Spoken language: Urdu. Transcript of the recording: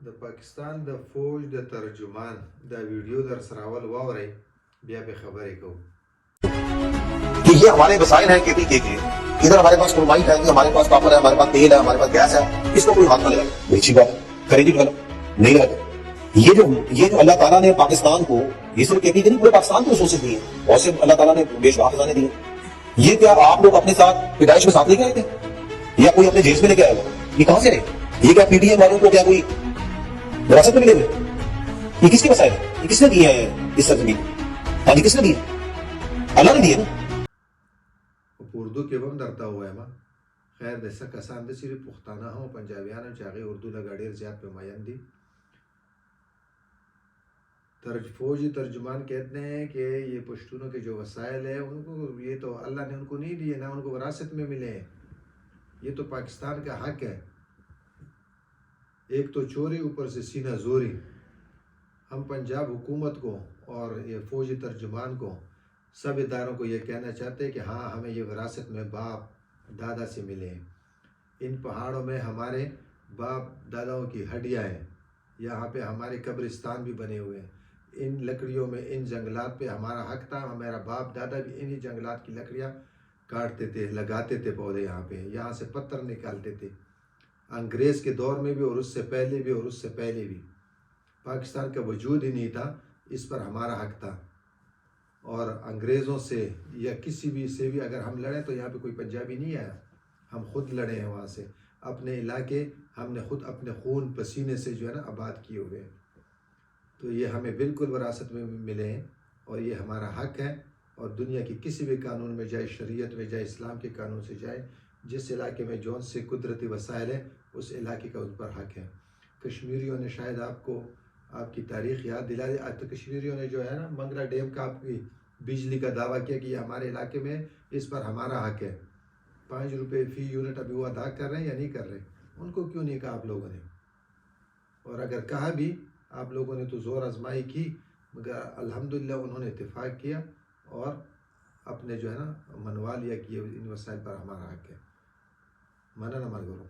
د پاکستان د فوج د ترجمان دا ویڈیو در سراول واوري بیا به خبرې کوو کہ یہ ہمارے وسائل ہیں کے ادھر ہمارے پاس کرومائٹ ہے، ہمارے پاس کاپر ہے، ہمارے پاس تیل ہے، ہمارے پاس گیس ہے، اس کو کوئی ہاتھ نہ لگائے. بڑی اچھی بات ہے، کریں گے ڈیولپ نہیں لگاتے. یہ جو اللہ تعالیٰ نے پاکستان کو، یہ صرف کے نہیں پورے پاکستان کو ریسورسز دیے ہیں، بہت سے اللہ تعالیٰ نے بے شمار خزانے دیے. یہ کیا آپ لوگ اپنے ساتھ پیدائش میں ساتھ لے کے آئے تھے یا کوئی اپنے جیز میں لے کے آئے ہوا؟ یہ کہاں سے رہے؟ یہ کیا پی ٹی ایم والوں کو کیا کوئی وراثت میں ملے ہوئے؟ یہ کس کے وسائل ہے؟ یہ کس نے دیے ہیں اس سرزمین؟ ہاں جی، کس نے دیے؟ اللہ نے دیے نا. اردو کې هم درته وایم. خیر د څه کسان د صرف پښتانه هم پنجابیان چې هغه اردو لږ ډېر زیات په مین دي. فوجی ترجمان کہتے ہیں کہ یہ پشتونوں کے جو وسائل ہیں ان کو یہ تو اللہ نے ان کو نہیں دیے، نہ ان کو وراثت میں ملے ہیں. یہ تو پاکستان کا حق ہے. ایک تو چوری، اوپر سے سینہ زوری. ہم پنجاب حکومت کو اور یہ فوجی ترجمان کو، سب اداروں کو یہ کہنا چاہتے ہیں کہ ہاں ہمیں یہ وراثت میں باپ دادا سے ملے ہیں. ان پہاڑوں میں ہمارے باپ داداؤں کی ہڈیاں ہیں. یہاں پہ ہمارے قبرستان بھی بنے ہوئے ہیں. ان لکڑیوں میں، ان جنگلات پہ ہمارا حق تھا. ہمارا باپ دادا بھی انہی جنگلات کی لکڑیاں کاٹتے تھے، لگاتے تھے پودے. یہاں سے پتھر نکالتے تھے. انگریز کے دور میں بھی اور اس سے پہلے بھی اور اس سے پہلے بھی پاکستان کا وجود ہی نہیں تھا. اس پر ہمارا حق تھا. اور انگریزوں سے یا کسی بھی سے بھی اگر ہم لڑیں تو یہاں پہ کوئی پنجابی نہیں آیا. ہم خود لڑے ہیں وہاں سے. اپنے علاقے ہم نے خود اپنے خون پسینے سے جو ہے نا آباد کیے ہوئے ہیں. تو یہ ہمیں بالکل وراثت میں ملے ہیں اور یہ ہمارا حق ہے. اور دنیا کی کسی بھی قانون میں جائے، شریعت میں جائے، اسلام کے قانون سے جائے، جس علاقے میں جون سے قدرتی وسائل ہے اس علاقے کا ان پر حق ہے. کشمیریوں نے شاید آپ کی تاریخ یاد دلا دی. آج تو کشمیریوں نے جو ہے نا منگلا ڈیم کا بجلی کا دعویٰ کیا کہ یہ ہمارے علاقے میں، اس پر ہمارا حق ہے. 5 روپے فی یونٹ ابھی وہ ادا کر رہے ہیں یا نہیں کر رہے؟ ان کو کیوں نہیں کہا آپ لوگوں نے؟ اور اگر کہا بھی آپ لوگوں نے تو زور آزمائی کی، مگر الحمدللہ انہوں نے اتفاق کیا اور اپنے جو ہے نا منوا لیا کہ ان وسائل پر ہمارا حق ہے. منع نہ مر کرو.